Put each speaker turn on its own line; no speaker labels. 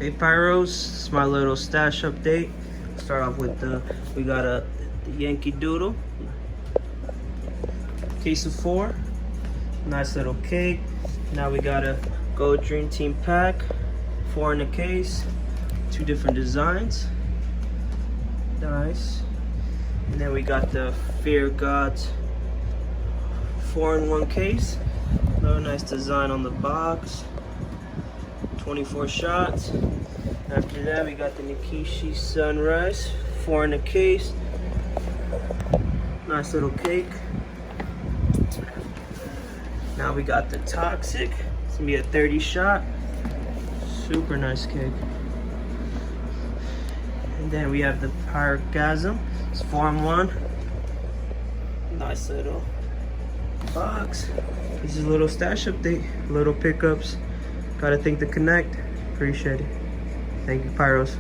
Hey Pyros, it's my little stash update. Start off with we got the Yankee Doodle, case of 4, nice little cake. Now we got a Gold Dream Team pack, 4 in a case, 2 different designs, nice. And then we got the Fear Gods 4-in-1 case, another nice design on the box. 24 shots. After that, we got the Nikishi Sunrise, 4 in a case. Nice little cake. Now we got the Toxic. It's gonna be a 30 shot. Super nice cake. And then we have the Pyrogasm. It's 4-in-1. Nice little box. This is a little stash update. Little pickups. Gotta thank the Connect. Appreciate it. Thank you, Pyros.